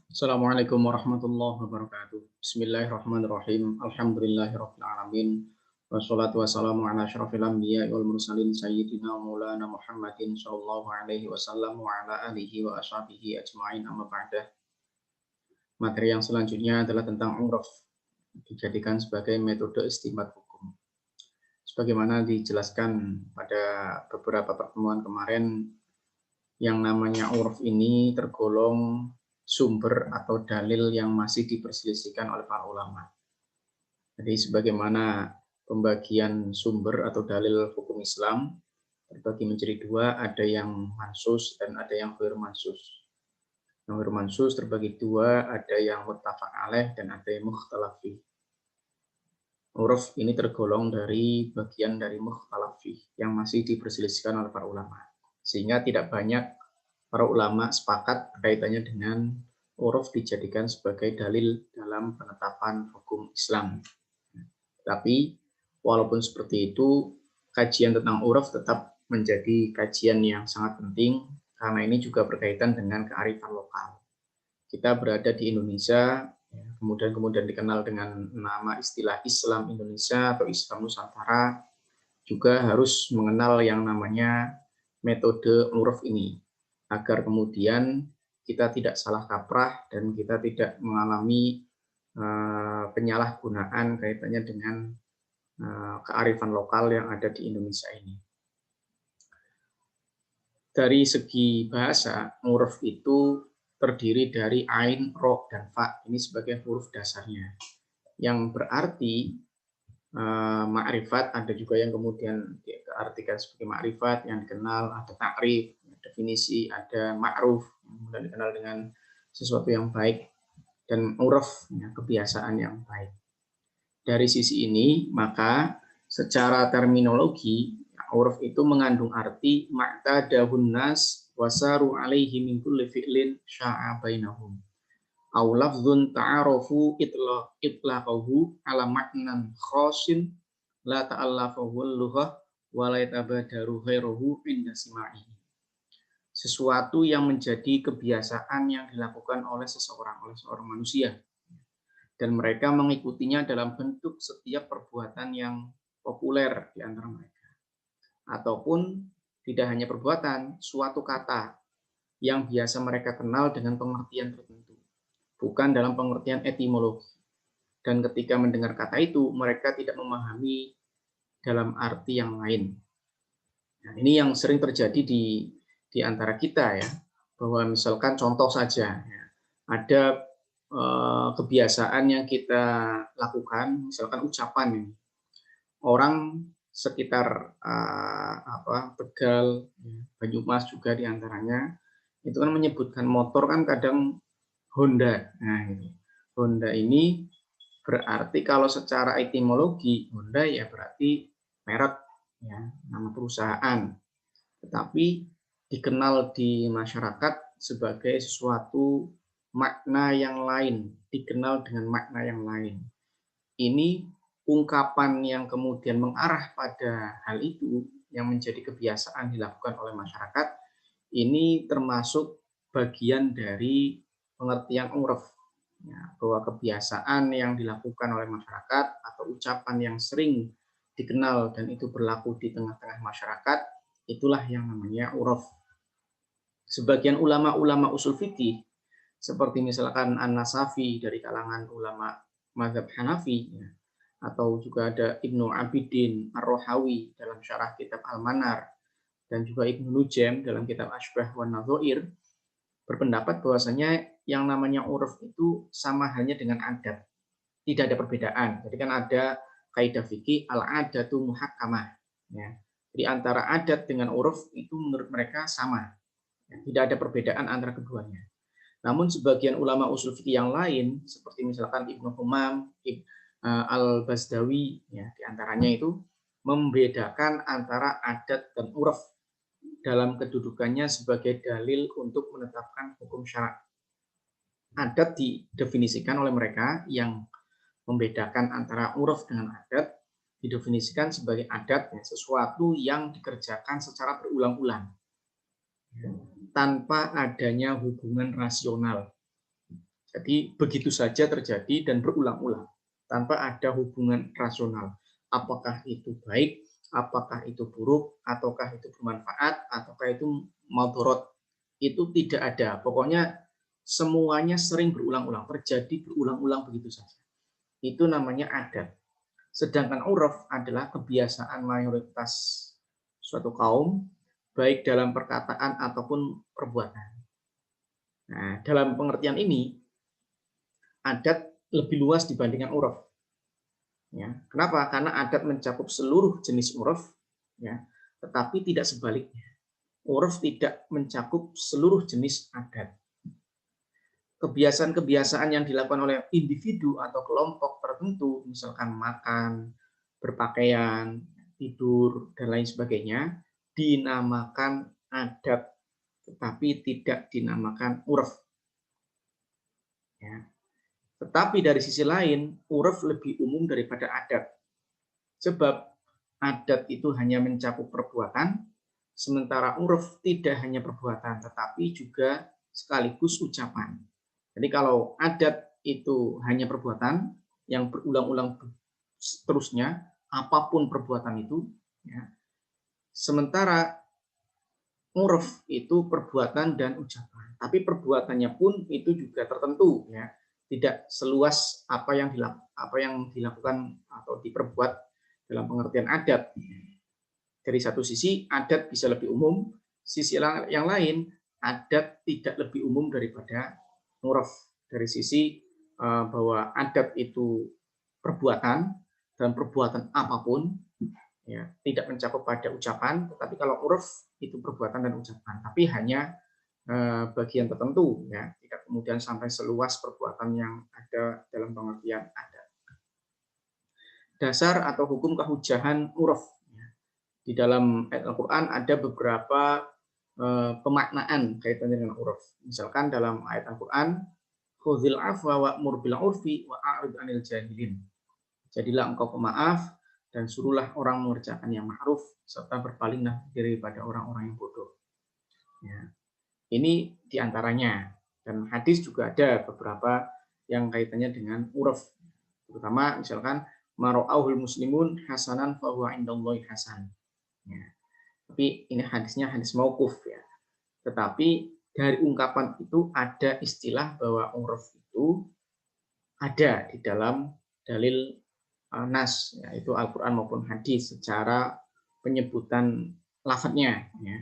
Assalamualaikum warahmatullahi wabarakatuh. Bismillahirrahmanirrahim. Alhamdulillahirabbil alamin. Wassalatu wassalamu ala asyrofil anbiya'i wal mursalin sayyidina maulana Muhammadin sallallahu alaihi wasallam wa ala alihi wa ashabihi ajmain amma ba'da. Materi yang selanjutnya adalah tentang uruf, dijadikan sebagai metode istinbat hukum. Sebagaimana dijelaskan pada beberapa pertemuan kemarin, yang namanya uruf ini tergolong sumber atau dalil yang masih diperselisihkan oleh para ulama. Jadi sebagaimana pembagian sumber atau dalil hukum Islam terbagi menjadi dua, ada yang mansus dan ada yang ghair mansus. Yang ghair mansus terbagi dua, ada yang muttafaq alaih dan ada yang mukhtalaf fih. Uruf ini tergolong dari bagian dari mukhtalaf fih yang masih diperselisihkan oleh para ulama. Sehingga tidak banyak para ulama sepakat kaitannya dengan uruf dijadikan sebagai dalil dalam penetapan hukum Islam. Tapi walaupun seperti itu, kajian tentang uruf tetap menjadi kajian yang sangat penting karena ini juga berkaitan dengan kearifan lokal. Kita berada di Indonesia, kemudian dikenal dengan nama istilah Islam Indonesia atau Islam Nusantara, juga harus mengenal yang namanya metode uruf ini, agar kemudian kita tidak salah kaprah dan kita tidak mengalami penyalahgunaan kaitannya dengan kearifan lokal yang ada di Indonesia ini. Dari segi bahasa, uruf itu terdiri dari ain, ro, dan fa. Ini sebagai huruf dasarnya. Yang berarti ma'rifat, ada juga yang kemudian diartikan sebagai ma'rifat, yang dikenal, ada ta'rif, definisi, ada ma'ruf, yang kemudian dikenal dengan sesuatu yang baik, dan uruf, kebiasaan yang baik. Dari sisi ini, maka secara terminologi, uruf itu mengandung arti ma'tadahun nas wasaru alaihi min kulli fi'lin sya'a bainahum. Aw lafdzun ta'arafu itlaqahu ala maknan khosin la ta'allafahu lughah wa la yatabadaru ghairuhu inda sima'ihi. Sesuatu yang menjadi kebiasaan yang dilakukan oleh seorang manusia, dan mereka mengikutinya dalam bentuk setiap perbuatan yang populer di antara mereka. Ataupun tidak hanya perbuatan, suatu kata yang biasa mereka kenal dengan pengertian tertentu, bukan dalam pengertian etimologi. Dan ketika mendengar kata itu, mereka tidak memahami dalam arti yang lain. Nah, ini yang sering terjadi di antara kita ya, bahwa misalkan contoh saja, ya, ada kebiasaan yang kita lakukan, misalkan ucapan ini. Orang sekitar Tegal, Banyumas juga diantaranya, itu kan menyebutkan motor kan kadang Honda. Nah, ini Honda ini berarti kalau secara etimologi Honda ya berarti merek, ya, nama perusahaan. Tetapi dikenal di masyarakat sebagai sesuatu makna yang lain, dikenal dengan makna yang lain. Ini ungkapan yang kemudian mengarah pada hal itu yang menjadi kebiasaan dilakukan oleh masyarakat, ini termasuk bagian dari pengertian uruf, ya, bahwa kebiasaan yang dilakukan oleh masyarakat atau ucapan yang sering dikenal dan itu berlaku di tengah-tengah masyarakat, itulah yang namanya uruf. Sebagian ulama-ulama usul fikih seperti misalkan An-Nasafi dari kalangan ulama mazhab Hanafi, ya, atau juga ada Ibnu Abidin Ar-Rohawi dalam syarah kitab Al-Manar, dan juga Ibnu Nujaim dalam kitab Ashbah wan Nadhair, berpendapat bahwasanya yang namanya uruf itu sama halnya dengan adat, tidak ada perbedaan. Jadi kan ada kaidah fikih al-adatu muhakkamah, ya. Di antara adat dengan uruf itu menurut mereka sama, ya, tidak ada perbedaan antara keduanya. Namun sebagian ulama usul fikih yang lain seperti misalkan Ibnu Humam, Al-Bazdawi, ya, diantaranya itu membedakan antara adat dan uruf dalam kedudukannya sebagai dalil untuk menetapkan hukum syarak. Adat didefinisikan oleh mereka yang membedakan antara uruf dengan adat, didefinisikan sebagai adat, ya, sesuatu yang dikerjakan secara berulang-ulang tanpa adanya hubungan rasional. Jadi begitu saja terjadi dan berulang-ulang tanpa ada hubungan rasional. Apakah itu baik, apakah itu buruk, ataukah itu bermanfaat, ataukah itu madharat. Itu tidak ada. Pokoknya semuanya sering berulang-ulang, terjadi berulang-ulang begitu saja. Itu namanya adat. Sedangkan uraf adalah kebiasaan mayoritas suatu kaum, baik dalam perkataan ataupun perbuatan. Nah, dalam pengertian ini, adat lebih luas dibandingkan uraf. Ya, kenapa? Karena adat mencakup seluruh jenis uraf, ya, tetapi tidak sebaliknya. Uraf tidak mencakup seluruh jenis adat. Kebiasaan-kebiasaan yang dilakukan oleh individu atau kelompok tertentu, misalkan makan, berpakaian, tidur, dan lain sebagainya, dinamakan adat, tetapi tidak dinamakan uraf. Ya. Tetapi dari sisi lain, uraf lebih umum daripada adat. Sebab adat itu hanya mencakup perbuatan, sementara uraf tidak hanya perbuatan, tetapi juga sekaligus ucapan. Jadi kalau adat itu hanya perbuatan yang berulang-ulang seterusnya, apapun perbuatan itu, ya. Sementara uraf itu perbuatan dan ucapan. Tapi perbuatannya pun itu juga tertentu, ya. Tidak seluas apa yang dilakukan atau diperbuat dalam pengertian adat. Dari satu sisi adat bisa lebih umum, sisi yang lain adat tidak lebih umum daripada uraf. Dari sisi bahwa adat itu perbuatan dan perbuatan apapun, ya, tidak mencakup pada ucapan, tetapi kalau uraf itu perbuatan dan ucapan, tapi hanya bagian tertentu, ya, tidak kemudian sampai seluas perbuatan yang ada dalam pengertian adat. Dasar atau hukum kehujahan uraf. Di dalam ayat Al-Quran ada beberapa pemaknaan kaitannya dengan uraf. Misalkan dalam ayat Al-Quran, khudhil afwa wa'mur bil urfi wa'arid 'anil jahilin. Jadilah engkau pemaaf dan suruhlah orang mengerjakan yang ma'ruf serta berpalinglah daripada orang-orang yang bodoh. Ya. Ini diantaranya. Dan hadis juga ada beberapa yang kaitannya dengan uraf. Terutama misalkan mara'ahul muslimun hasanan fahuwa indallahi hasan. Ya. Tapi ini hadisnya hadis mauquf, ya. Tetapi dari ungkapan itu ada istilah bahwa uraf itu ada di dalam dalil nas, yaitu Al-Quran maupun hadis secara penyebutan lafadznya. Ya.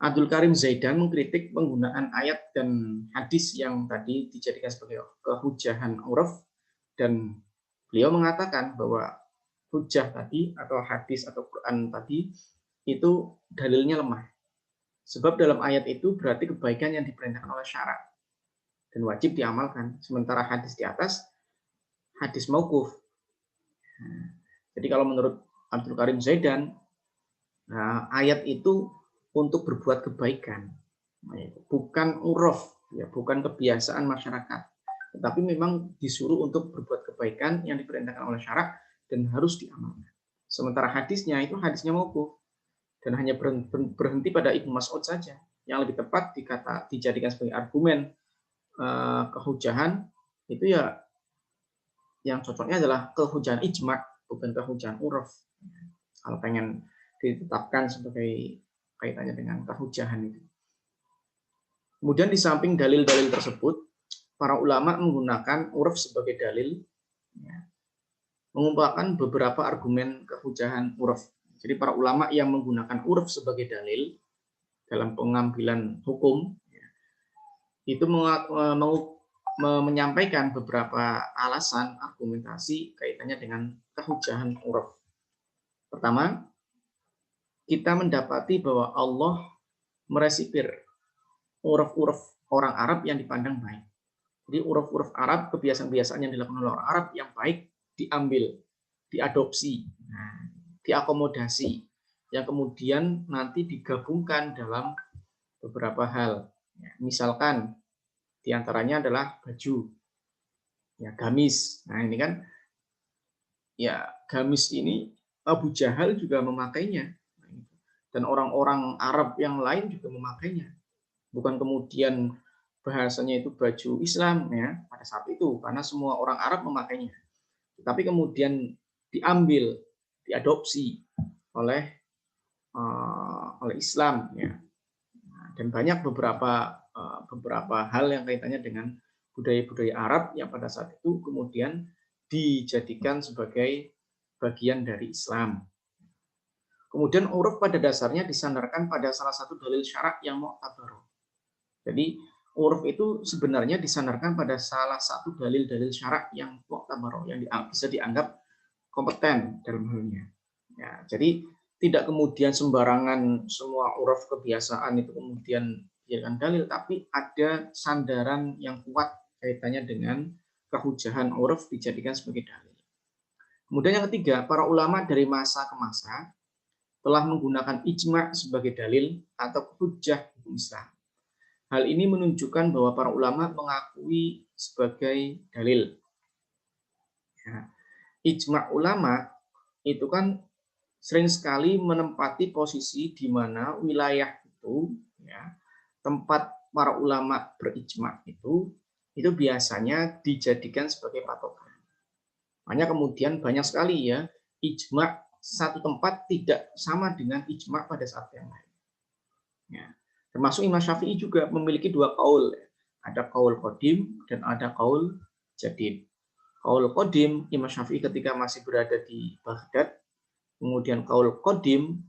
Abdul Karim Zaidan mengkritik penggunaan ayat dan hadis yang tadi dijadikan sebagai kehujahan uraf, dan beliau mengatakan bahwa hujah tadi atau hadis atau Quran tadi itu dalilnya lemah. Sebab dalam ayat itu berarti kebaikan yang diperintahkan oleh syara dan wajib diamalkan. Sementara hadis di atas hadis mauquf. Jadi kalau menurut Abdul Karim Zaidan, ayat itu untuk berbuat kebaikan, bukan uraf, ya, bukan kebiasaan masyarakat, tetapi memang disuruh untuk berbuat kebaikan yang diperintahkan oleh syara dan harus diamalkan. Sementara hadisnya itu hadisnya mauquf dan hanya berhenti pada Ibnu Mas'ud saja. Yang lebih tepat dijadikan sebagai argumen kehujahan itu, ya, yang cocoknya adalah kehujahan ijma, bukan kehujahan uraf. Kalau pengen ditetapkan sebagai kaitannya dengan kehujahan itu. Kemudian di samping dalil-dalil tersebut, para ulama menggunakan uraf sebagai dalil, ya, mengumpulkan beberapa argumen kehujahan uraf. Jadi para ulama yang menggunakan uraf sebagai dalil dalam pengambilan hukum, ya, itu menyampaikan beberapa alasan argumentasi kaitannya dengan kehujahan uraf. Pertama, kita mendapati bahwa Allah meresipir uraf-uraf orang Arab yang dipandang baik. Jadi uraf-uraf Arab, kebiasaan-kebiasaan yang dilakukan oleh orang Arab yang baik diambil, diadopsi, diakomodasi, yang kemudian nanti digabungkan dalam beberapa hal. Misalkan diantaranya adalah baju, ya, gamis. Nah ini kan, ya, gamis ini Abu Jahal juga memakainya, dan orang-orang Arab yang lain juga memakainya. Bukan kemudian bahasanya itu baju Islam ya pada saat itu karena semua orang Arab memakainya. Tapi kemudian diambil, diadopsi oleh oleh Islam ya. Dan banyak beberapa hal yang kaitannya dengan budaya-budaya Arab yang pada saat itu kemudian dijadikan sebagai bagian dari Islam. Kemudian uruf pada dasarnya disandarkan pada salah satu dalil syarak yang mu'tabar. Jadi uruf itu sebenarnya disandarkan pada salah satu dalil-dalil syarak yang mu'tabar, yang bisa dianggap kompeten dalam halnya. Ya, jadi tidak kemudian sembarangan semua uruf kebiasaan itu kemudian dijadikan dalil, tapi ada sandaran yang kuat kaitannya dengan kehujahan uruf dijadikan sebagai dalil. Kemudian yang ketiga, para ulama dari masa ke masa telah menggunakan ijma' sebagai dalil atau hujjah hukum Islam. Hal ini menunjukkan bahwa para ulama mengakui sebagai dalil. Ya. Ijma' ulama itu kan sering sekali menempati posisi di mana wilayah itu, ya, tempat para ulama berijma itu biasanya dijadikan sebagai patokan. Makanya kemudian banyak sekali ya ijma' satu tempat tidak sama dengan ijma' pada saat yang lain. Ya. Termasuk Imam Syafi'i juga memiliki dua kaul. Ada kaul qadim dan ada kaul jadid. Kaul qadim Imam Syafi'i ketika masih berada di Baghdad, kemudian kaul qadim,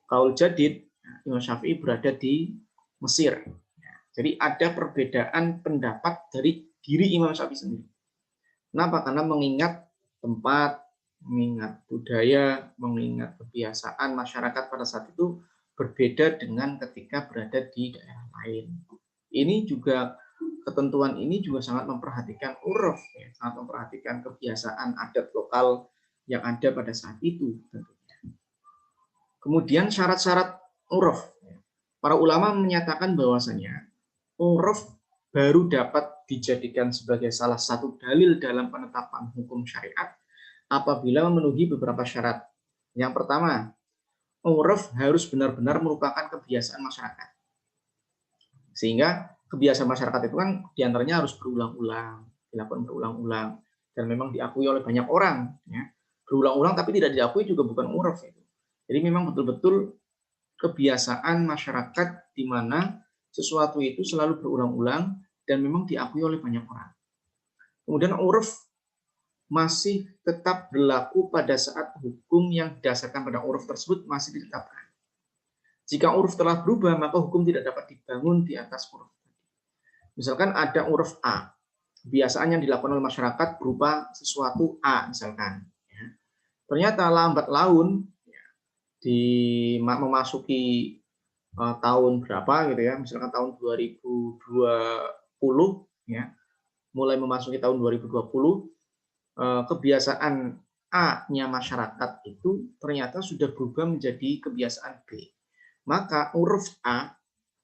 kaul jadid Imam Syafi'i berada di Mesir. Jadi ada perbedaan pendapat dari diri Imam Syafi'i sendiri. Kenapa? Karena mengingat tempat, mengingat budaya, mengingat kebiasaan masyarakat pada saat itu berbeda dengan ketika berada di daerah lain. Ini juga ketentuan ini juga sangat memperhatikan uruf, ya, sangat memperhatikan kebiasaan adat lokal yang ada pada saat itu tentunya. Kemudian syarat-syarat uruf. Para ulama menyatakan bahwasanya uruf baru dapat dijadikan sebagai salah satu dalil dalam penetapan hukum syariat apabila memenuhi beberapa syarat. Yang pertama, uruf harus benar-benar merupakan kebiasaan masyarakat. Sehingga kebiasaan masyarakat itu kan diantaranya harus berulang-ulang, dilakukan berulang-ulang, dan memang diakui oleh banyak orang. Ya. Berulang-ulang tapi tidak diakui juga bukan uruf. Itu. Jadi memang betul-betul kebiasaan masyarakat di mana sesuatu itu selalu berulang-ulang dan memang diakui oleh banyak orang. Kemudian uruf masih tetap berlaku pada saat hukum yang didasarkan pada uruf tersebut masih ditetapkan. Jika uruf telah berubah, maka hukum tidak dapat dibangun di atas uruf. Misalkan ada uruf A, kebiasaan yang dilakukan oleh masyarakat berupa sesuatu A misalkan. Ternyata lambat laun memasuki tahun berapa gitu ya, misalkan tahun 2020 ya, mulai memasuki tahun 2020 kebiasaan A-nya masyarakat itu ternyata sudah berubah menjadi kebiasaan B. Maka huruf A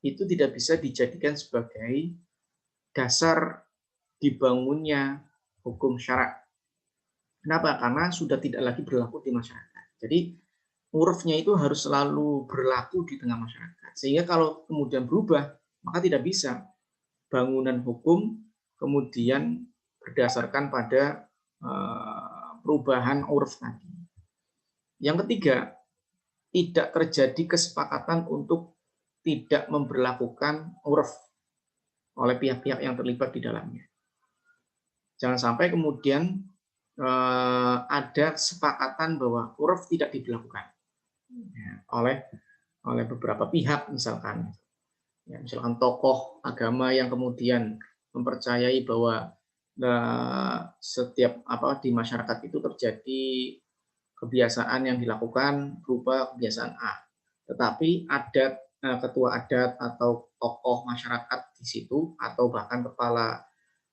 itu tidak bisa dijadikan sebagai dasar dibangunnya hukum syarak. Kenapa? Karena sudah tidak lagi berlaku di masyarakat. Jadi hurufnya itu harus selalu berlaku di tengah masyarakat. Sehingga kalau kemudian berubah, maka tidak bisa bangunan hukum kemudian berdasarkan pada perubahan uruf tadi. Yang ketiga, tidak terjadi kesepakatan untuk tidak memberlakukan uruf oleh pihak-pihak yang terlibat di dalamnya. Jangan sampai kemudian ada kesepakatan bahwa uruf tidak diberlakukan oleh beberapa pihak misalkan. Ya, misalkan tokoh agama yang kemudian mempercayai bahwa setiap di masyarakat itu terjadi kebiasaan yang dilakukan berupa kebiasaan A. Tetapi ketua adat atau tokoh masyarakat di situ atau bahkan kepala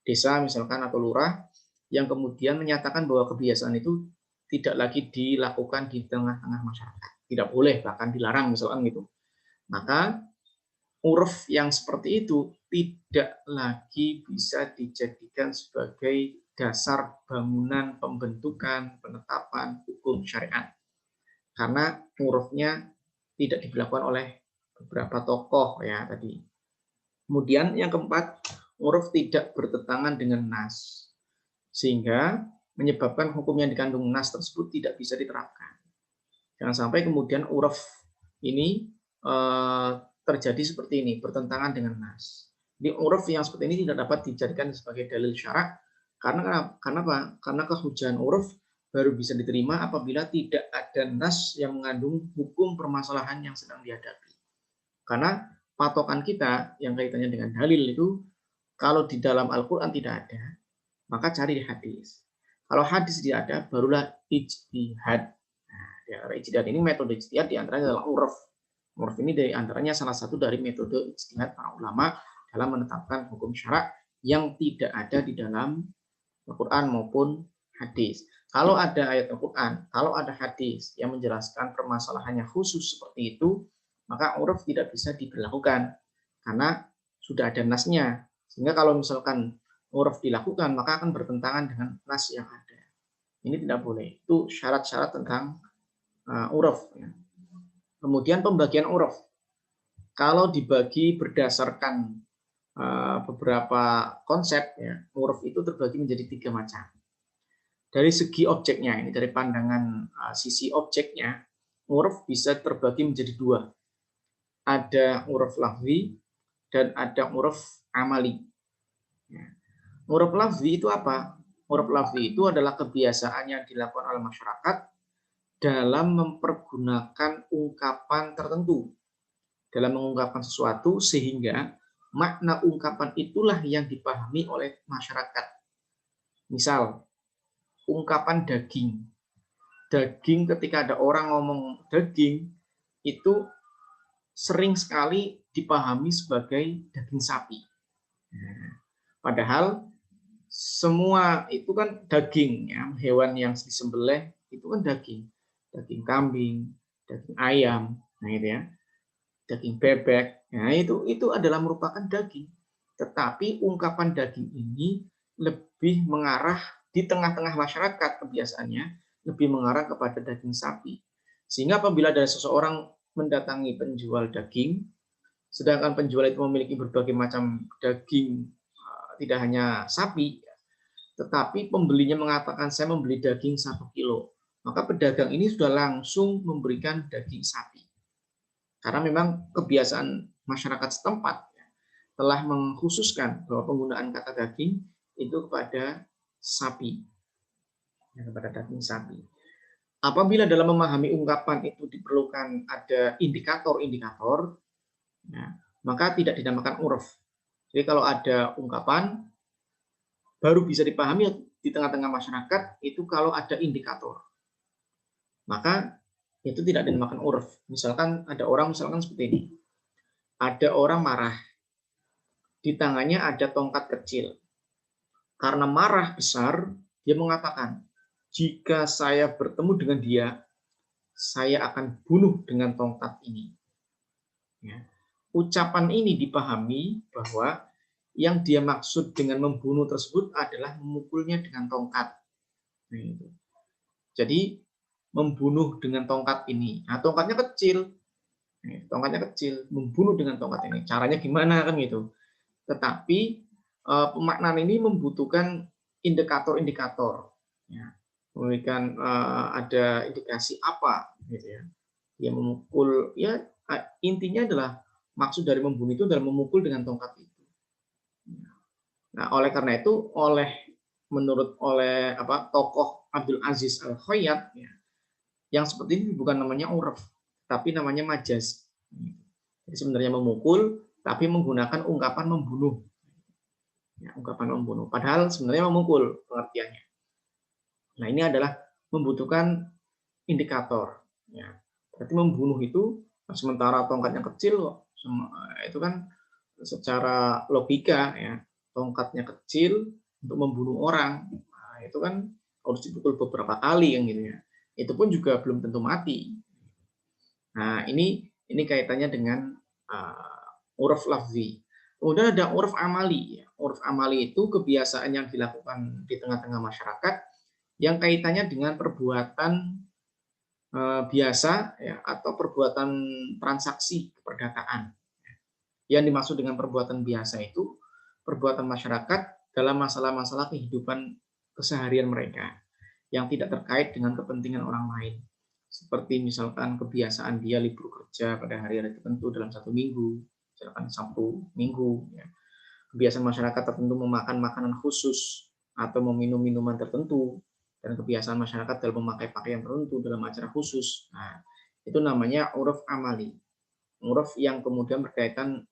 desa misalkan atau lurah yang kemudian menyatakan bahwa kebiasaan itu tidak lagi dilakukan di tengah-tengah masyarakat. Tidak boleh, bahkan dilarang misalkan gitu. Maka uruf yang seperti itu tidak lagi bisa dijadikan sebagai dasar bangunan pembentukan, penetapan hukum syariat. Karena urufnya tidak diberlakukan oleh beberapa tokoh ya tadi. Kemudian yang keempat, uruf tidak bertentangan dengan nas, sehingga menyebabkan hukum yang dikandung nas tersebut tidak bisa diterapkan. Jangan sampai kemudian uruf ini terjadi seperti ini, bertentangan dengan nas. Di uruf yang seperti ini tidak dapat dijadikan sebagai dalil syarak, karena apa? Karena kehujahan uruf baru bisa diterima apabila tidak ada nas yang mengandung hukum permasalahan yang sedang dihadapi. Karena patokan kita yang kaitannya dengan dalil itu, kalau di dalam Al-Quran tidak ada, maka cari di hadis. Kalau hadis tidak ada, barulah ijtihad. Nah, ya, ijtihad ini metode ijtihad diantaranya adalah uruf. Uruf ini dari antaranya salah satu dari metode ijtihad para ulama dalam menetapkan hukum syarak yang tidak ada di dalam Al-Quran maupun hadis. Kalau ada ayat Al-Quran, kalau ada hadis yang menjelaskan permasalahannya khusus seperti itu, maka uruf tidak bisa diberlakukan karena sudah ada nasnya. Sehingga kalau misalkan uruf dilakukan, maka akan bertentangan dengan nas yang ada. Ini tidak boleh. Itu syarat-syarat tentang uruf. Ya. Kemudian pembagian uruf. Kalau dibagi berdasarkan beberapa konsep, ya, uruf itu terbagi menjadi 3 macam. Dari segi objeknya, ini dari pandangan sisi objeknya, uruf bisa terbagi menjadi 2. Ada uruf lafzi dan ada uruf amali. Ya. Uruf lafzi itu apa? Uruf lafzi itu adalah kebiasaan yang dilakukan oleh masyarakat dalam mempergunakan ungkapan tertentu, dalam mengungkapkan sesuatu sehingga makna ungkapan itulah yang dipahami oleh masyarakat. Misal, ungkapan daging. Daging, ketika ada orang ngomong daging, itu sering sekali dipahami sebagai daging sapi. Padahal semua itu kan daging, ya, hewan yang disembelih itu kan daging. Daging kambing, daging ayam, nah itu ya, daging bebek. Nah, itu adalah merupakan daging. Tetapi ungkapan daging ini lebih mengarah di tengah-tengah masyarakat kebiasaannya lebih mengarah kepada daging sapi. Sehingga apabila ada seseorang mendatangi penjual daging, sedangkan penjual itu memiliki berbagai macam daging, tidak hanya sapi, tetapi pembelinya mengatakan saya membeli daging 1 kilo, maka pedagang ini sudah langsung memberikan daging sapi. Karena memang kebiasaan masyarakat setempat telah mengkhususkan bahwa penggunaan kata daging itu kepada sapi, kepada daging sapi. Apabila dalam memahami ungkapan itu diperlukan ada indikator-indikator, ya, maka tidak dinamakan uruf. Jadi kalau ada ungkapan baru bisa dipahami di tengah-tengah masyarakat itu kalau ada indikator. Maka itu tidak dinamakan uruf. Misalkan ada orang seperti ini. Ada orang marah. Di tangannya ada tongkat kecil. Karena marah besar, dia mengatakan, jika saya bertemu dengan dia, saya akan bunuh dengan tongkat ini. Ya. Ucapan ini dipahami bahwa yang dia maksud dengan membunuh tersebut adalah memukulnya dengan tongkat. Nah, itu. Jadi membunuh dengan tongkat ini. Nah, tongkatnya kecil. Tongkatnya kecil, membunuh dengan tongkat ini. Caranya gimana kan gitu. Tetapi pemaknaan ini membutuhkan indikator-indikator. Ya. Memberikan ada indikasi apa gitu ya. Dia memukul, ya intinya adalah maksud dari membunuh itu adalah memukul dengan tongkat itu. Nah, oleh karena itu, menurut tokoh Abdul Aziz Al-Khayyat, ya, yang seperti ini bukan namanya uruf, tapi namanya majaz. Jadi sebenarnya memukul, tapi menggunakan ungkapan membunuh. Ya, ungkapan membunuh. Padahal sebenarnya memukul pengertiannya. Nah, ini adalah membutuhkan indikator. Ya. Berarti membunuh itu, sementara tongkatnya kecil, itu kan secara logika, ya, tongkatnya kecil untuk membunuh orang, nah, itu kan harus dipukul beberapa kali yang gitu ya. Itu pun juga belum tentu mati. Nah, ini kaitannya dengan uruf lafzi. Kemudian ada uruf amali. Uruf amali itu kebiasaan yang dilakukan di tengah-tengah masyarakat yang kaitannya dengan perbuatan biasa, ya, atau perbuatan transaksi keperdataan. Yang dimaksud dengan perbuatan biasa itu perbuatan masyarakat dalam masalah-masalah kehidupan keseharian mereka yang tidak terkait dengan kepentingan orang lain. Seperti misalkan kebiasaan dia libur kerja pada hari-hari tertentu dalam satu minggu, misalkan Sabtu, Minggu. Ya. Kebiasaan masyarakat tertentu memakan makanan khusus atau meminum minuman tertentu, dan kebiasaan masyarakat dalam memakai pakaian tertentu dalam acara khusus. Nah, itu namanya uruf amali. Uruf yang kemudian berkaitan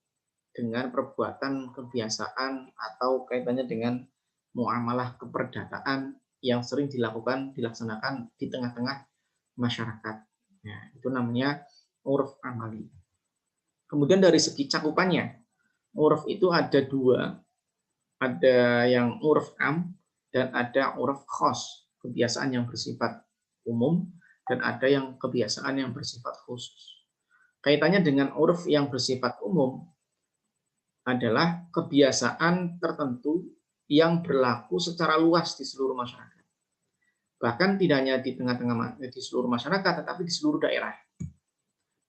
dengan perbuatan, kebiasaan, atau kaitannya dengan muamalah keperdataan yang sering dilaksanakan di tengah-tengah masyarakat. Ya, itu namanya uruf amali. Kemudian dari segi cakupannya, uruf itu ada dua, ada yang uruf am dan ada uruf khos, kebiasaan yang bersifat umum, dan ada yang kebiasaan yang bersifat khusus. Kaitannya dengan uruf yang bersifat umum adalah kebiasaan tertentu yang berlaku secara luas di seluruh masyarakat. Bahkan tidak hanya di tengah-tengah di seluruh masyarakat, tetapi di seluruh daerah.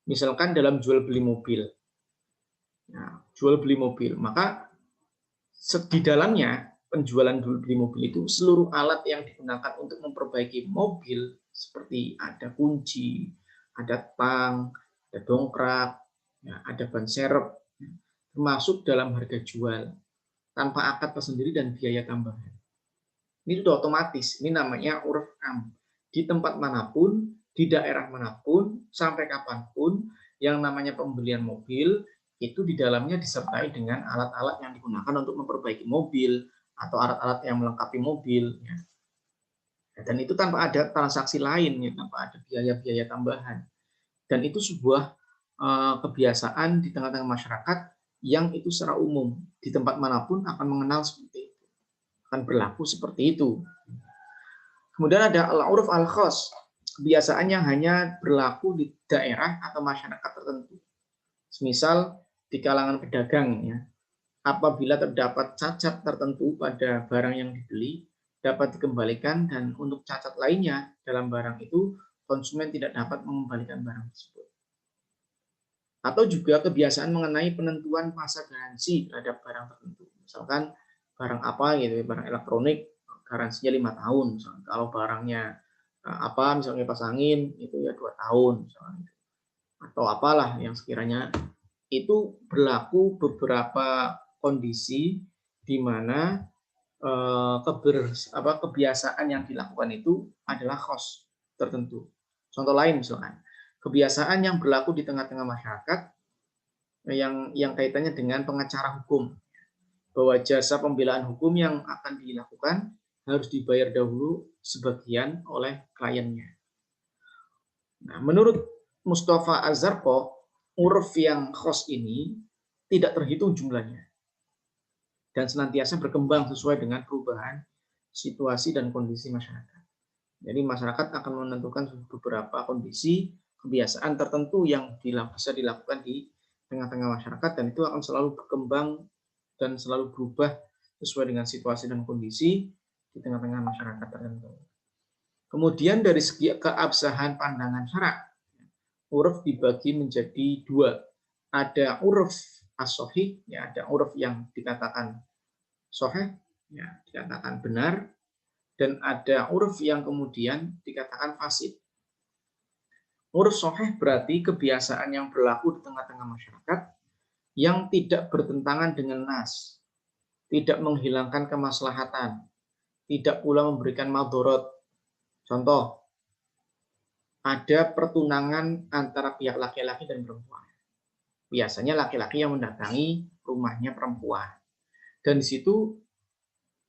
Misalkan dalam jual beli mobil. Nah, jual beli mobil, maka di dalamnya penjualan jual beli mobil itu seluruh alat yang digunakan untuk memperbaiki mobil seperti ada kunci, ada tang, ada dongkrak, ya, ada ban serep, termasuk dalam harga jual tanpa akad tersendiri dan biaya tambahan. Ini sudah otomatis, ini namanya uruf am. Di tempat manapun, di daerah manapun, sampai kapanpun, yang namanya pembelian mobil, itu di dalamnya disertai dengan alat-alat yang digunakan untuk memperbaiki mobil, atau alat-alat yang melengkapi mobil. Ya. Dan itu tanpa ada transaksi lain, ya, tanpa ada biaya-biaya tambahan. Dan itu sebuah kebiasaan di tengah-tengah masyarakat yang itu secara umum, di tempat manapun akan mengenal seperti itu. Akan berlaku seperti itu. Kemudian ada al-uruf al-khas, kebiasaan yang hanya berlaku di daerah atau masyarakat tertentu. Misal di kalangan pedagang, ya, apabila terdapat cacat tertentu pada barang yang dibeli, dapat dikembalikan, dan untuk cacat lainnya dalam barang itu, konsumen tidak dapat mengembalikan barang tersebut. Atau juga kebiasaan mengenai penentuan masa garansi terhadap barang tertentu. Misalkan barang apa gitu, barang elektronik garansinya 5 tahun. Misalkan. Kalau barangnya apa, misalnya kipas angin itu ya 2 tahun. Misalkan. Atau apalah yang sekiranya itu berlaku beberapa kondisi di mana kebiasaan yang dilakukan itu adalah khos tertentu. Contoh lain misalkan, kebiasaan yang berlaku di tengah-tengah masyarakat yang kaitannya dengan pengacara hukum, bahwa jasa pembelaan hukum yang akan dilakukan harus dibayar dahulu sebagian oleh kliennya. Nah, menurut Mustafa Az-Zarqo, uruf yang khos ini tidak terhitung jumlahnya dan senantiasa berkembang sesuai dengan perubahan situasi dan kondisi masyarakat. Jadi masyarakat akan menentukan beberapa kondisi kebiasaan tertentu yang bisa dilakukan di tengah-tengah masyarakat, dan itu akan selalu berkembang dan selalu berubah sesuai dengan situasi dan kondisi di tengah-tengah masyarakat tertentu. Kemudian dari segi keabsahan pandangan syarak, uruf dibagi menjadi dua. Ada uruf as-sohih, ya, ada uruf yang dikatakan sohih, ya, dikatakan benar, dan ada uruf yang kemudian dikatakan fasid. Uruf sohih berarti kebiasaan yang berlaku di tengah-tengah masyarakat yang tidak bertentangan dengan nas, tidak menghilangkan kemaslahatan, tidak pula memberikan madorot. Contoh, ada pertunangan antara pihak laki-laki dan perempuan. Biasanya laki-laki yang mendatangi rumahnya perempuan. Dan di situ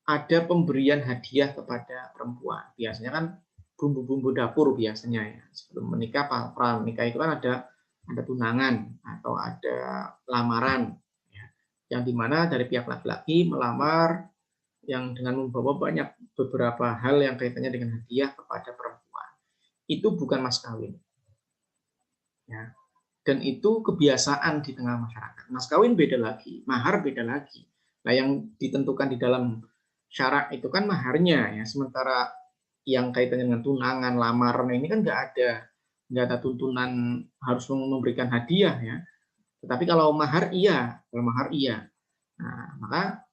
ada pemberian hadiah kepada perempuan. Biasanya kan bumbu-bumbu dapur biasanya ya. Sebelum menikah, pra menikah itu kan ada tunangan atau ada lamaran, ya, yang dimana dari pihak laki-laki melamar yang dengan membawa beberapa hal yang kaitannya dengan hadiah kepada perempuan. Itu bukan mas kawin. Ya. Dan itu kebiasaan di tengah masyarakat. Mas kawin beda lagi, mahar beda lagi. Nah, yang ditentukan di dalam syarak itu kan maharnya, ya. Sementara yang kaitannya dengan tunangan, lamaran ini kan nggak ada tuntunan harus memberikan hadiah, ya. Tetapi kalau mahar iya, kalau mahar iya. Nah, maka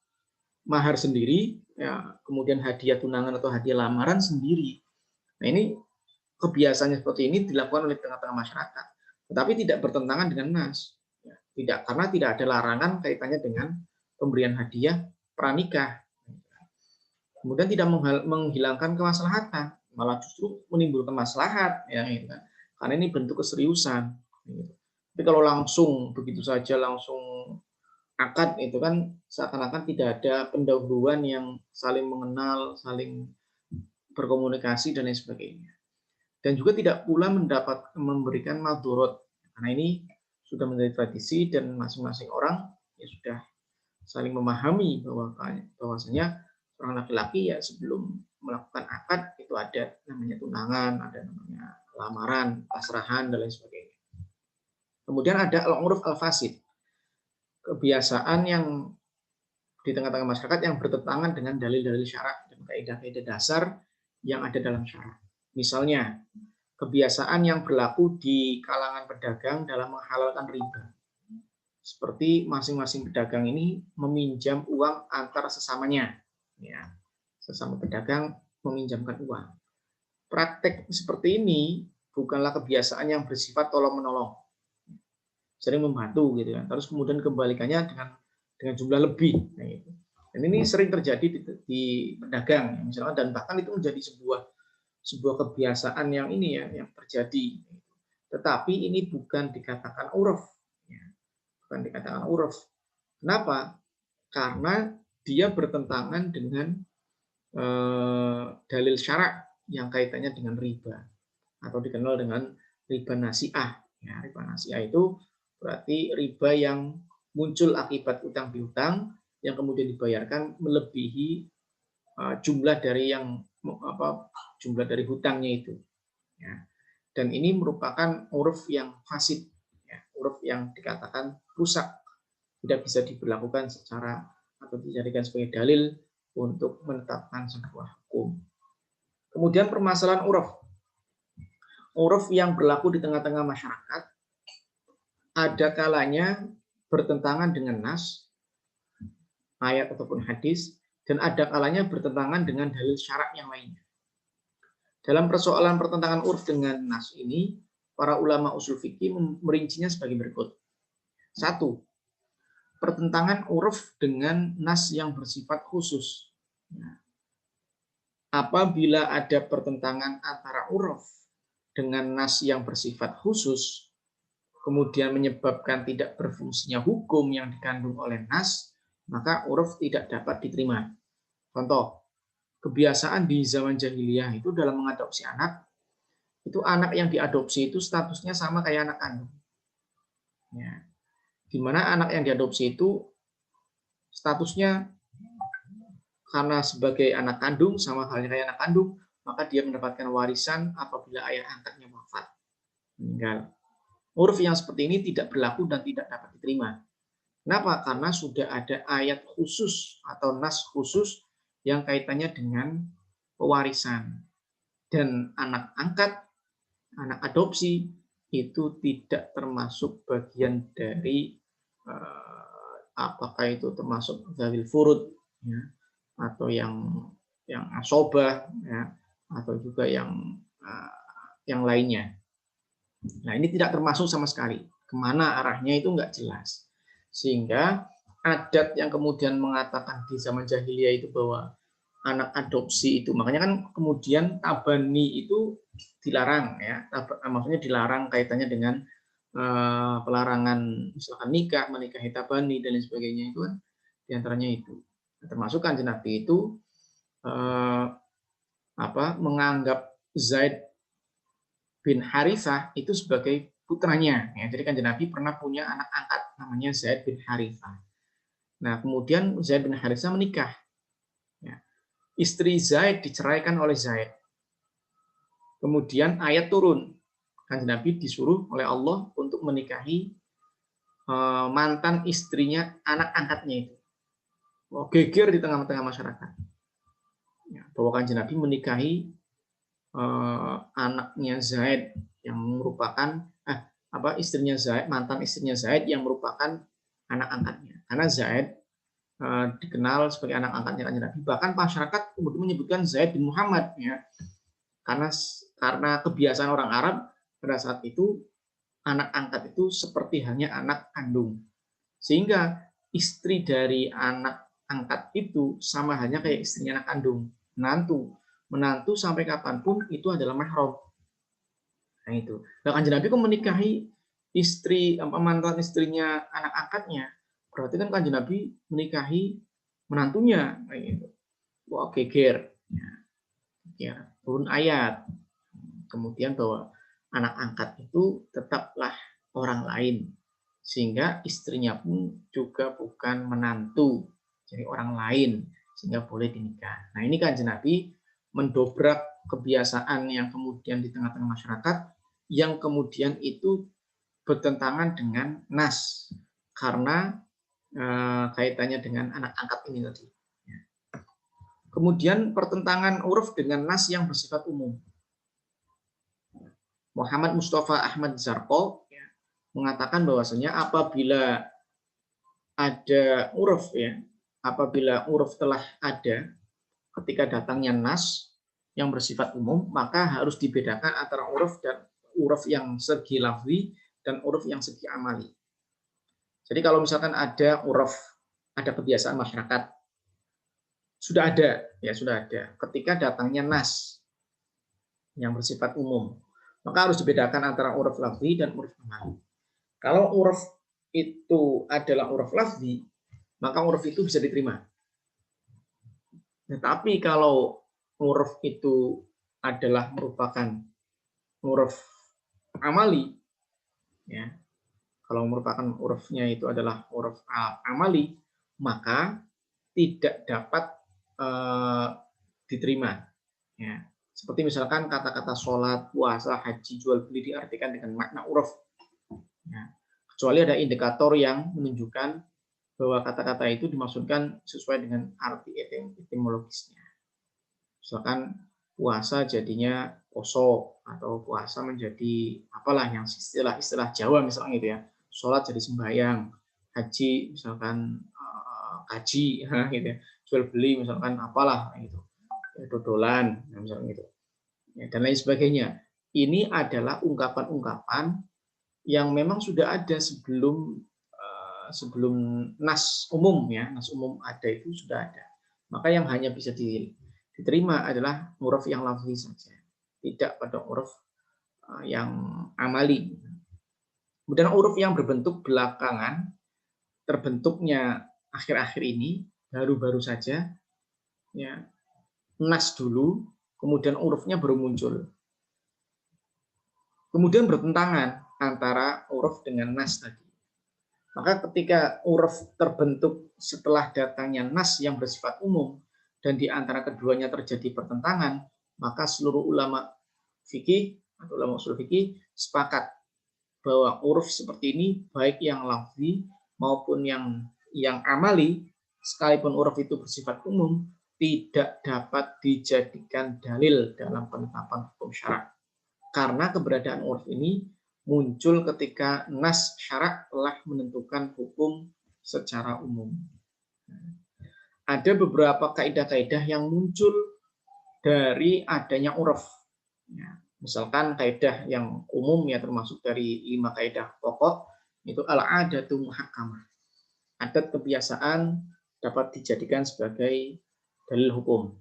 mahar sendiri, ya, kemudian hadiah tunangan atau hadiah lamaran sendiri. Nah, ini kebiasaannya seperti ini dilakukan oleh tengah-tengah masyarakat, tetapi tidak bertentangan dengan nas. Ya, tidak, karena tidak ada larangan kaitannya dengan pemberian hadiah pranikah. Kemudian tidak menghilangkan kemaslahatan, malah justru menimbulkan maslahat, ya, gitu kan. Karena ini bentuk keseriusan. Gitu. Tapi kalau langsung begitu saja langsung akad itu kan seakan-akan tidak ada pendahuluan yang saling mengenal, saling berkomunikasi dan lain sebagainya. Dan juga tidak pula memberikan madorot, karena ini sudah menjadi tradisi dan masing-masing orang ya sudah saling memahami bahwasanya seorang laki-laki ya sebelum melakukan akad itu ada namanya tunangan, ada namanya lamaran, pasrahan dan lain sebagainya. Kemudian ada al-uruf al-fasid, kebiasaan yang di tengah-tengah masyarakat yang bertentangan dengan dalil-dalil syarak dan kaidah-kaidah dasar yang ada dalam syarak. Misalnya, kebiasaan yang berlaku di kalangan pedagang dalam menghalalkan riba. Seperti masing-masing pedagang ini meminjam uang antara sesamanya. Ya, sesama pedagang meminjamkan uang. Praktek seperti ini bukanlah kebiasaan yang bersifat tolong-menolong. Sering membantu gitu kan. Terus kemudian kembalikannya dengan jumlah lebih. Nah, gitu. Dan ini sering terjadi di pedagang, misalkan, dan bahkan itu menjadi sebuah kebiasaan yang ini ya yang terjadi. Tetapi ini bukan dikatakan uruf, ya. Bukan dikatakan uruf. Kenapa? Karena dia bertentangan dengan dalil syarak yang kaitannya dengan riba atau dikenal dengan riba nasiah. Ya, riba nasiah itu berarti riba yang muncul akibat utang piutang yang kemudian dibayarkan melebihi jumlah dari jumlah dari hutangnya itu. Ya. Dan ini merupakan uruf yang fasid, ya, uruf yang dikatakan rusak, tidak bisa diberlakukan secara atau dijadikan sebagai dalil untuk menetapkan sebuah hukum. Kemudian permasalahan uruf yang berlaku di tengah-tengah masyarakat ada kalanya bertentangan dengan nas, ayat ataupun hadis, dan ada kalanya bertentangan dengan dalil syarak yang lainnya. Dalam persoalan pertentangan uruf dengan nas ini, para ulama usul fikih merincinya sebagai berikut. 1. Pertentangan uruf dengan nas yang bersifat khusus. Apabila ada pertentangan antara uruf dengan nas yang bersifat khusus, kemudian menyebabkan tidak berfungsinya hukum yang dikandung oleh nas, maka uruf tidak dapat diterima. Contoh, kebiasaan di zaman jahiliyah itu dalam mengadopsi anak, itu anak yang diadopsi itu statusnya sama kayak anak kandung. Ya. Di mana anak yang diadopsi itu statusnya karena sebagai anak kandung, sama halnya kayak anak kandung, maka dia mendapatkan warisan apabila ayah angkatnya wafat, meninggal. Uruf yang seperti ini tidak berlaku dan tidak dapat diterima. Kenapa? Karena sudah ada ayat khusus atau nas khusus yang kaitannya dengan pewarisan. Dan anak angkat, anak adopsi, itu tidak termasuk bagian dari apakah itu termasuk zawil furud, ya, atau yang asobah, ya, atau juga yang lainnya. Nah, ini tidak termasuk sama sekali. Kemana arahnya itu nggak jelas. Sehingga adat yang kemudian mengatakan di zaman jahiliyah itu bahwa anak adopsi itu, makanya kan kemudian tabani itu dilarang, ya, maksudnya dilarang kaitannya dengan pelarangan misalkan nikah, menikahi tabani dan lain sebagainya, itu kan diantaranya itu. Termasuk Kanjeng Nabi itu menganggap Zaid bin Harithah itu sebagai putranya. Ya, jadi Kanjeng Nabi pernah punya anak angkat namanya Zaid bin Harithah. Nah, kemudian Zaid bin Harithah menikah. Ya. Istri Zaid diceraikan oleh Zaid. Kemudian ayat turun. Kanjeng Nabi disuruh oleh Allah untuk menikahi mantan istrinya anak angkatnya itu. Geger di tengah-tengah masyarakat. Ya, bahwa Kanjeng Nabi menikahi anaknya Zaid yang merupakan istrinya Zaid, mantan istrinya Zaid yang merupakan anak angkatnya. Karena Zaid dikenal sebagai anak angkatnya Kanjeng Nabi. Bahkan masyarakat kemudian menyebutkan Zaid bin Muhammad, ya, karena kebiasaan orang Arab pada saat itu anak angkat itu seperti halnya anak kandung, sehingga istri dari anak angkat itu sama halnya kayak istrinya anak kandung, menantu sampai kapanpun itu adalah mahram. Nah itu. Nah, Kanjeng Nabi kok menikahi istri mantan istrinya anak angkatnya, berarti kan Kanjeng Nabi menikahi menantunya, kayak gitu. Wah, geger. Ya, turun ayat. Kemudian bahwa anak angkat itu tetaplah orang lain, sehingga istrinya pun juga bukan menantu, jadi orang lain, sehingga boleh dinikah. Nah ini Kanjeng Nabi mendobrak kebiasaan yang kemudian di tengah-tengah masyarakat, yang kemudian itu bertentangan dengan nas, karena kaitannya dengan anak angkat ini tadi. Kemudian pertentangan uruf dengan nas yang bersifat umum. Muhammad Mustafa Ahmad Zarqo mengatakan bahwasanya apabila ada uruf, ya, apabila uruf telah ada ketika datangnya nas yang bersifat umum, maka harus dibedakan antara uruf dan uruf yang segi lafzi dan uruf yang segi amali. Jadi kalau misalkan ada uruf, ada kebiasaan masyarakat, sudah ada, ya sudah ada. Ketika datangnya nas yang bersifat umum, maka harus dibedakan antara uruf lafzi dan uruf amali. Kalau uruf itu adalah uruf lafzi, maka uruf itu bisa diterima. Tetapi kalau uruf itu adalah merupakan uruf amali, ya, kalau merupakan urufnya itu adalah uruf amali, maka tidak dapat diterima. Ya. Seperti misalkan kata-kata sholat, puasa, haji, jual beli diartikan dengan makna uruf. Ya. Kecuali ada indikator yang menunjukkan bahwa kata-kata itu dimaksudkan sesuai dengan arti etimologisnya. Misalkan puasa jadinya poso, atau puasa menjadi apalah yang istilah Jawa misalnya gitu ya. Sholat jadi sembahyang, haji misalkan kaji gitu ya. Jual beli misalkan apalah gitu. Dodolan misalnya gitu. Ya, dan lain sebagainya. Ini adalah ungkapan-ungkapan yang memang sudah ada sebelum nas umum, ya, nas umum ada itu sudah ada. Maka yang hanya bisa diterima adalah huruf yang lafzi saja, tidak pada huruf yang amali. Kemudian huruf yang berbentuk belakangan, terbentuknya akhir-akhir ini, baru-baru saja, ya, nas dulu, kemudian hurufnya baru muncul. Kemudian bertentangan antara huruf dengan nas tadi. Maka ketika huruf terbentuk setelah datangnya nas yang bersifat umum dan di antara keduanya terjadi pertentangan, maka seluruh ulama fikih atau ulama ushul fikih sepakat bahwa huruf seperti ini baik yang lafzi maupun yang amali, sekalipun huruf itu bersifat umum, tidak dapat dijadikan dalil dalam penetapan hukum syarak. Karena keberadaan huruf ini muncul ketika nas syarak telah menentukan hukum secara umum. Ada beberapa kaidah-kaidah yang muncul dari adanya uruf. Ya, misalkan kaidah yang umum, ya, termasuk dari 5 kaidah pokok, itu al-adatu muhakkamah. Adat kebiasaan dapat dijadikan sebagai dalil hukum.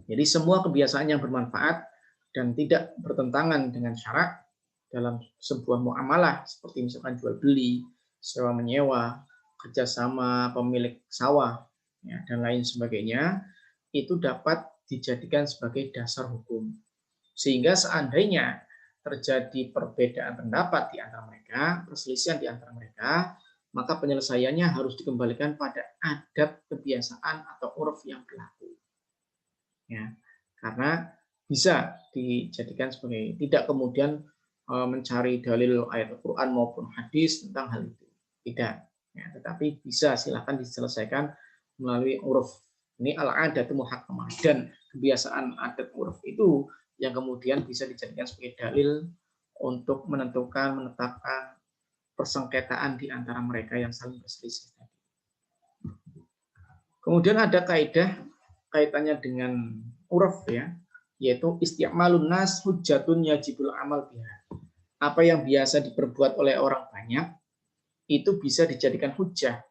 Jadi semua kebiasaan yang bermanfaat dan tidak bertentangan dengan syarak dalam sebuah muamalah, seperti misalkan jual beli, sewa menyewa, kerjasama pemilik sawah, ya, dan lain sebagainya, itu dapat dijadikan sebagai dasar hukum. Sehingga seandainya terjadi perbedaan pendapat di antara mereka, perselisihan di antara mereka, maka penyelesaiannya harus dikembalikan pada adat kebiasaan atau uruf yang berlaku. Ya, karena bisa dijadikan sebagai, tidak kemudian mencari dalil ayat Al-Quran maupun hadis tentang hal itu, tidak, ya, tetapi bisa silakan diselesaikan melalui uruf. Ini al-adatu muhakkamah, dan kebiasaan adat uruf itu yang kemudian bisa dijadikan sebagai dalil untuk menetapkan persengketaan di antara mereka yang saling berselisih. Kemudian ada kaidah kaitannya dengan uruf ya, yaitu isti'malun nas hujjatun yajibul amal biha. Apa yang biasa diperbuat oleh orang banyak itu bisa dijadikan hujjah.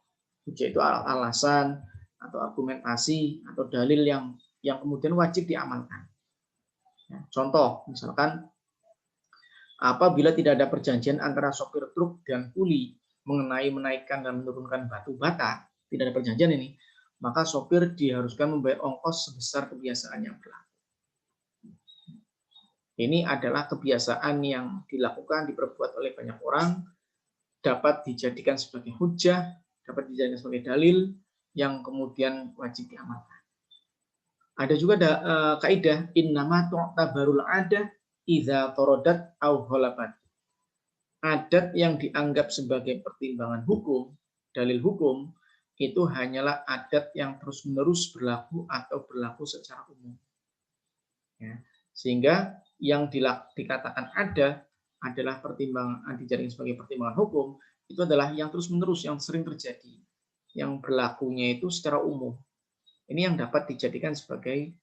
Hujjah itu alasan atau argumentasi atau dalil yang kemudian wajib diamalkan. Ya, contoh, misalkan apabila tidak ada perjanjian antara sopir truk dan kuli mengenai menaikkan dan menurunkan batu bata, tidak ada perjanjian ini, maka sopir diharuskan membayar ongkos sebesar kebiasaan yang berlaku. Ini adalah kebiasaan yang dilakukan, diperbuat oleh banyak orang, dapat dijadikan sebagai hujjah, dapat dijadikan sebagai dalil, yang kemudian wajib diamalkan. Ada juga kaidah innama tu'tabarul adah idza taradat au ghalabat. Adat yang dianggap sebagai pertimbangan hukum, dalil hukum, itu hanyalah adat yang terus-menerus berlaku atau berlaku secara umum. Ya. Sehingga yang dikatakan ada adalah pertimbangan dijadikan sebagai pertimbangan hukum, itu adalah yang terus-menerus, yang sering terjadi, yang berlakunya itu secara umum. Ini yang dapat dijadikan sebagai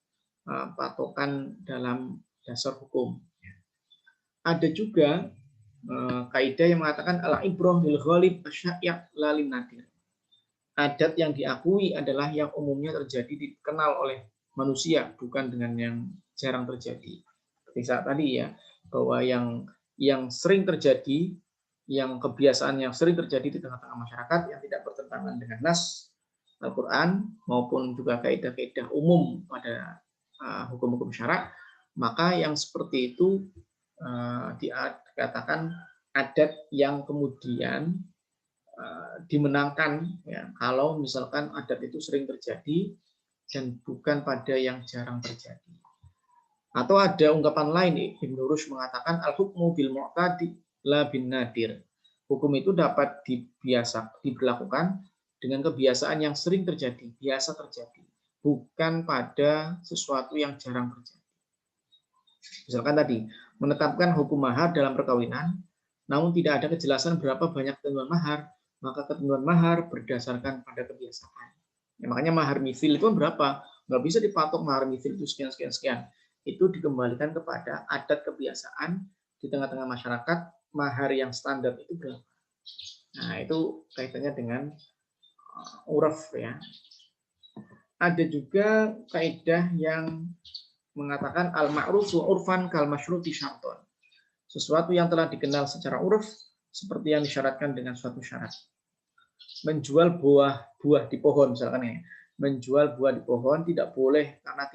patokan dalam dasar hukum. Ada juga kaidah yang mengatakan al-ibrah lil ghalib asya' la lin nadir. Adat yang diakui adalah yang umumnya terjadi, dikenal oleh manusia, bukan dengan yang jarang terjadi. Seperti saat tadi ya, bahwa yang sering terjadi, yang kebiasaan yang sering terjadi di tengah-tengah masyarakat yang tidak bertentangan dengan nas Al-Quran maupun juga kaidah-kaidah umum pada hukum-hukum syarak, maka yang seperti itu dikatakan adat yang kemudian dimenangkan ya, kalau misalkan adat itu sering terjadi dan bukan pada yang jarang terjadi. Atau ada ungkapan lain, Ibnu Rushd mengatakan al-hukmu bil mu'tadi la bin nadir. Hukum itu dapat diberlakukan dengan kebiasaan yang sering terjadi, biasa terjadi, bukan pada sesuatu yang jarang terjadi. Misalkan tadi menetapkan hukum mahar dalam perkawinan, namun tidak ada kejelasan berapa banyak ketentuan mahar, maka ketentuan mahar berdasarkan pada kebiasaan. Ya, makanya mahar mithil itu berapa? Nggak bisa dipatok mahar mithil itu sekian. Itu dikembalikan kepada adat kebiasaan di tengah-tengah masyarakat, mahar yang standar itu berapa. Nah, itu kaitannya dengan uraf ya. Ada juga kaidah yang mengatakan al-ma'rufu urfan kal masyruti syarton. Sesuatu yang telah dikenal secara uruf seperti yang disyaratkan dengan suatu syarat. Menjual buah di pohon misalkan ya. Menjual buah di pohon tidak boleh karena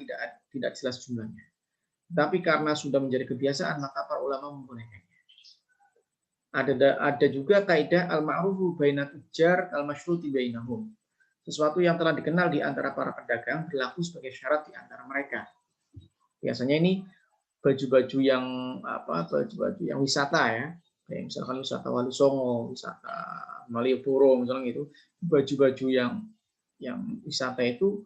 tidak jelas jumlahnya. Tapi karena sudah menjadi kebiasaan maka para ulama membolehkannya. Ada juga kaidah al-ma'rufu bainat ujar kal masyruti bainahum. Sesuatu yang telah dikenal di antara para pedagang berlaku sebagai syarat di antara mereka. Biasanya ini baju-baju yang wisata ya, kayak misalkan wisata Wali Songo, wisata Malioboro misalnya gitu, baju-baju yang wisata itu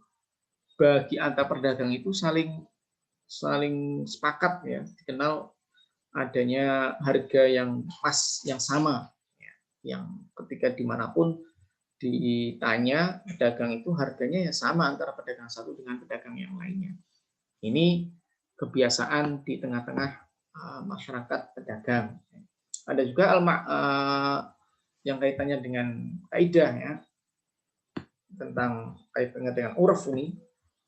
bagi antar pedagang itu saling sepakat ya, dikenal adanya harga yang pas, yang sama, ya, yang ketika dimanapun ditanya pedagang itu harganya ya sama antara pedagang satu dengan pedagang yang lainnya. Ini kebiasaan di tengah-tengah masyarakat pedagang. Ada juga yang kaitannya dengan kaidah ya, tentang kaitannya dengan urf ini,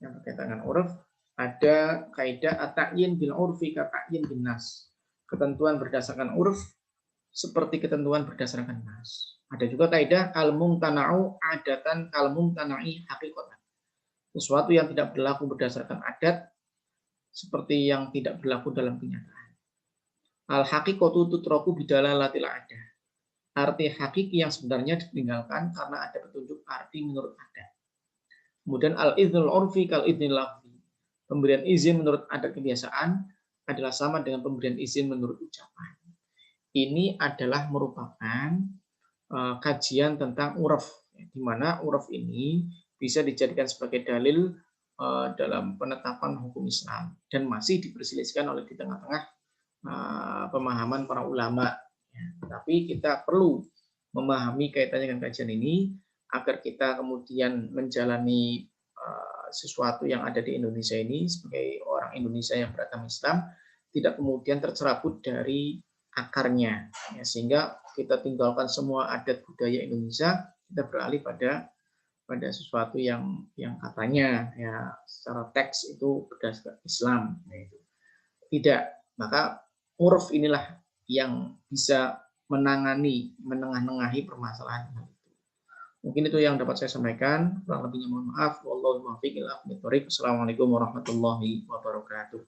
yang berkaitan dengan urf, ada kaidah at-ta'yin bil urfi ka ta'yin bin nas. Ketentuan berdasarkan urf seperti ketentuan berdasarkan nas. Ada juga kaidah al-mumtana'u adatan kal-mumtana'i haqiqatan. Sesuatu yang tidak berlaku berdasarkan adat seperti yang tidak berlaku dalam kenyataan. Al-haqiqatu tutraku bidalalatil adah. Arti hakiki yang sebenarnya ditinggalkan karena ada petunjuk arti menurut adat. Kemudian al-idznul urfi kal idznil lafzi. Pemberian izin menurut adat kebiasaan adalah sama dengan pemberian izin menurut ucapan. Ini adalah merupakan kajian tentang uraf, di mana uraf ini bisa dijadikan sebagai dalil dalam penetapan hukum Islam dan masih diperselisihkan oleh di tengah-tengah pemahaman para ulama. Ya, tapi kita perlu memahami kaitannya dengan kajian ini agar kita kemudian menjalani sesuatu yang ada di Indonesia ini sebagai orang Indonesia yang beragama Islam tidak kemudian tercerabut dari akarnya, ya, sehingga kita tinggalkan semua adat budaya Indonesia, kita beralih pada sesuatu yang katanya ya secara teks itu berdasarkan Islam, yaitu tidak. Maka uruf inilah yang bisa menengah-nengahi permasalahan itu. Mungkin itu yang dapat saya sampaikan. Kurang lebihnya mohon maaf. Wallahu muwaffiq ila aqwamit thoriq. Assalamualaikum warahmatullahi wabarakatuh.